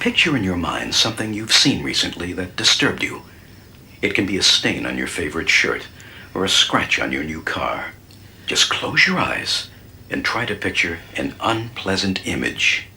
Picture in your mind something you've seen recently that disturbed you. It can be a stain on your favorite shirt or a scratch on your new car. Just close your eyes and try to picture an unpleasant image.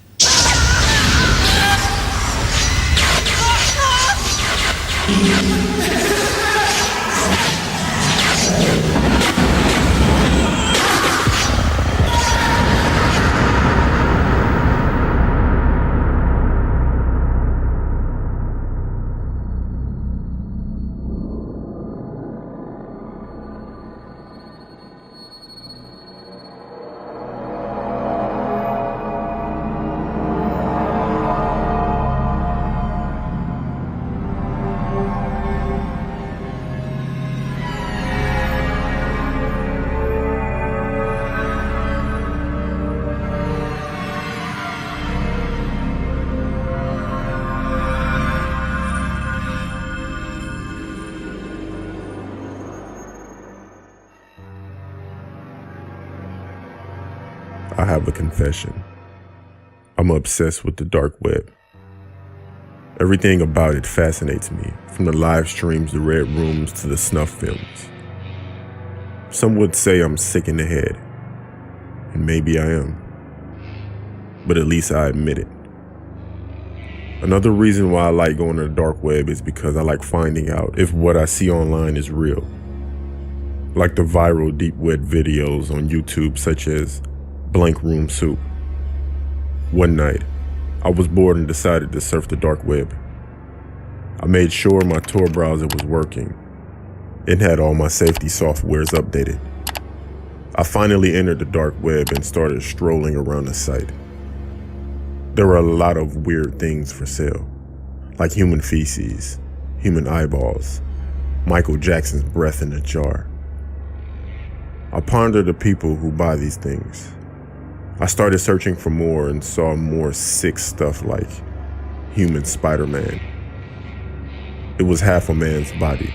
I have a confession. I'm obsessed with the dark web. Everything about it fascinates me, from the live streams, the red rooms, to the snuff films. Some would say I'm sick in the head, and maybe I am, but at least I admit it. Another reason why I like going to the dark web is because I like finding out if what I see online is real. Like the viral deep web videos on YouTube such as Blank Room Soup. One night, I was bored and decided to surf the dark web. I made sure my Tor browser was working. It had all my safety softwares updated. I finally entered the dark web and started strolling around the site. There were a lot of weird things for sale, like human feces, human eyeballs, Michael Jackson's breath in a jar. I pondered the people who buy these things. I started searching for more and saw more sick stuff like human Spider-Man. It was half a man's body,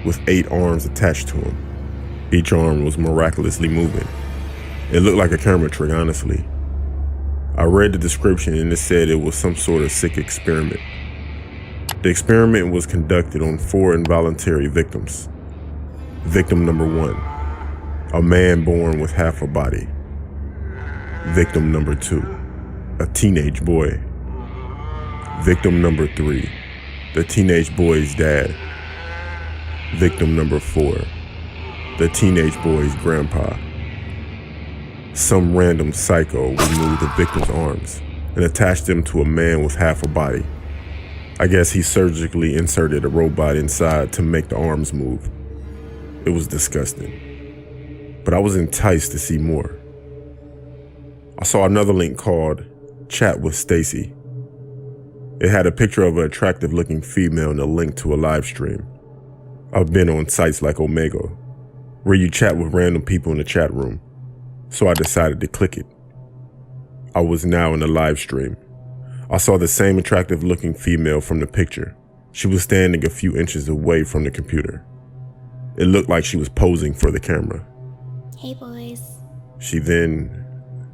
with 8 arms attached to him. Each arm was miraculously moving. It looked like a camera trick, honestly. I read the description and it said it was some sort of sick experiment. The experiment was conducted on 4 involuntary victims. Victim number 1, a man born with half a body. Victim number 2, a teenage boy. Victim number 3, the teenage boy's dad. Victim number 4, the teenage boy's grandpa. Some random psycho removed the victim's arms and attached them to a man with half a body. I guess he surgically inserted a robot inside to make the arms move. It was disgusting, but I was enticed to see more. I saw another link called Chat with Stacy. It had a picture of an attractive looking female and a link to a live stream. I've been on sites like Omega, where you chat with random people in the chat room, so I decided to click it. I was now in the live stream. I saw the same attractive looking female from the picture. She was standing a few inches away from the computer. It looked like she was posing for the camera. Hey boys. She then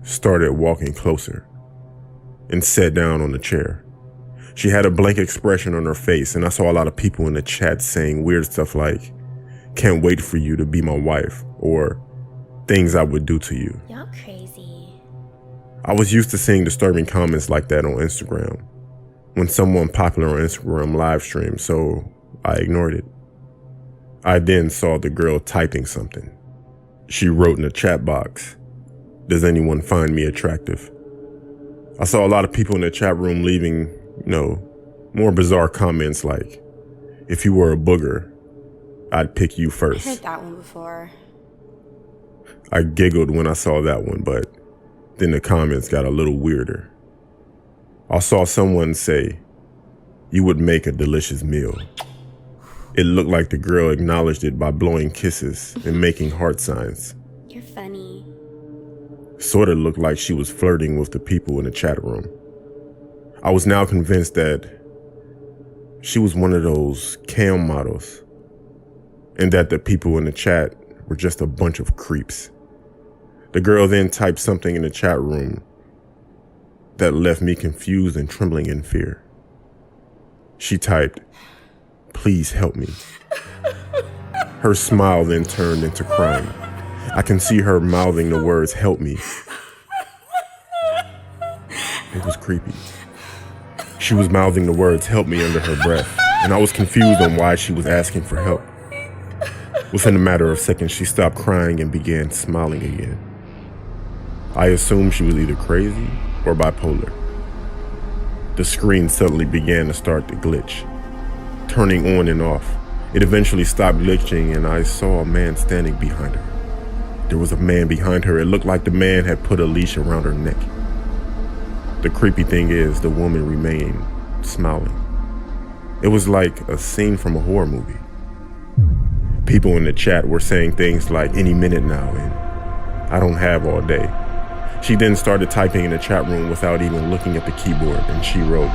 started walking closer and sat down on the chair. She had a blank expression on her face, and I saw a lot of people in the chat saying weird stuff like, "Can't wait for you to be my wife," or "Things I would do to you." Y'all crazy. I was used to seeing disturbing comments like that on Instagram when someone popular on Instagram live streamed, so I ignored it. I then saw the girl typing something. She wrote in the chat box, "Does anyone find me attractive?" I saw a lot of people in the chat room leaving, more bizarre comments like, "If you were a booger, I'd pick you first." I heard that one before. I giggled when I saw that one, but then the comments got a little weirder. I saw someone say, "You would make a delicious meal." It looked like the girl acknowledged it by blowing kisses and making heart signs. You're funny. Sorta looked like she was flirting with the people in the chat room. I was now convinced that she was one of those cam models, and that the people in the chat were just a bunch of creeps. The girl then typed something in the chat room that left me confused and trembling in fear. She typed, "Please help me." Her smile then turned into crying. I can see her mouthing the words, "Help me." It was creepy. She was mouthing the words, "Help me," under her breath, and I was confused on why she was asking for help. Within a matter of seconds, she stopped crying and began smiling again. I assumed she was either crazy or bipolar. The screen suddenly began to start to glitch, turning on and off. It eventually stopped glitching and I saw a man standing behind her. There was a man behind her. It looked like the man had put a leash around her neck. The creepy thing is, the woman remained smiling. It was like a scene from a horror movie. People in the chat were saying things like, "Any minute now," and "I don't have all day." She then started typing in the chat room without even looking at the keyboard, and she wrote,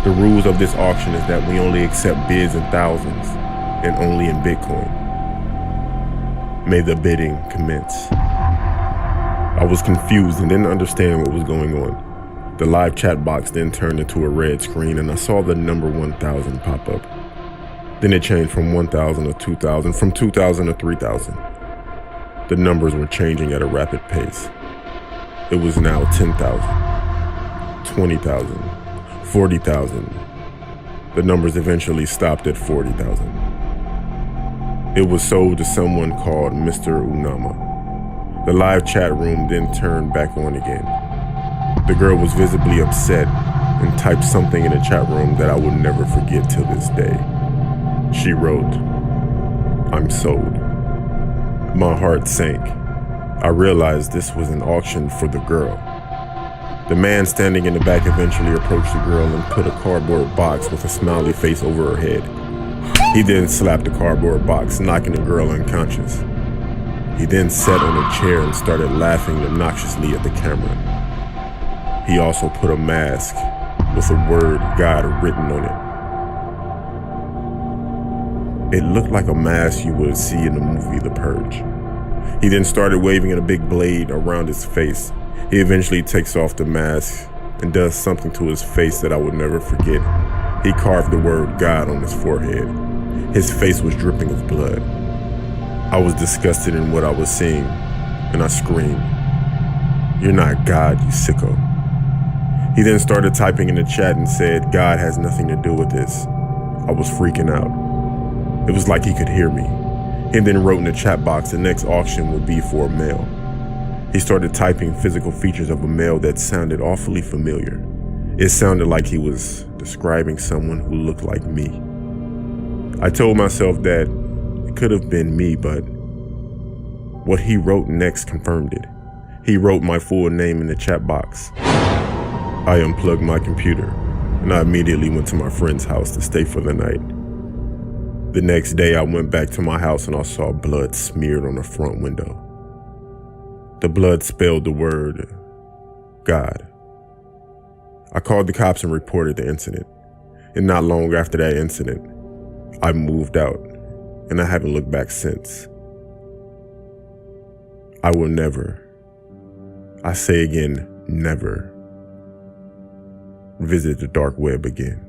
"The rules of this auction is that we only accept bids in thousands, and only in Bitcoin. May the bidding commence." I was confused and didn't understand what was going on. The live chat box then turned into a red screen and I saw the number 1000 pop up. Then it changed from 1000 to 2000, from 2000 to 3000. The numbers were changing at a rapid pace. It was now 10,000, 20,000, 40,000. The numbers eventually stopped at 40,000. It was sold to someone called Mr. Unama. The live chat room then turned back on again. The girl was visibly upset and typed something in the chat room that I will never forget till this day. She wrote, "I'm sold." My heart sank. I realized this was an auction for the girl. The man standing in the back eventually approached the girl and put a cardboard box with a smiley face over her head. He then slapped the cardboard box, knocking the girl unconscious. He then sat on a chair and started laughing obnoxiously at the camera. He also put a mask with the word God written on it. It looked like a mask you would see in the movie The Purge. He then started waving a big blade around his face. He eventually takes off the mask and does something to his face that I would never forget. He carved the word God on his forehead. His face was dripping with blood. I was disgusted in what I was seeing, and I screamed, "You're not God, you sicko." He then started typing in the chat and said, "God has nothing to do with this." I was freaking out. It was like he could hear me. He then wrote in the chat box the next auction would be for a male. He started typing physical features of a male that sounded awfully familiar. It sounded like he was describing someone who looked like me. I told myself that it could have been me, but what he wrote next confirmed it. He wrote my full name in the chat box. I unplugged my computer and I immediately went to my friend's house to stay for the night. The next day I went back to my house and I saw blood smeared on the front window. The blood spelled the word God. I called the cops and reported the incident. And not long after that incident, I moved out and I haven't looked back since. I will never, I say again, never visit the dark web again.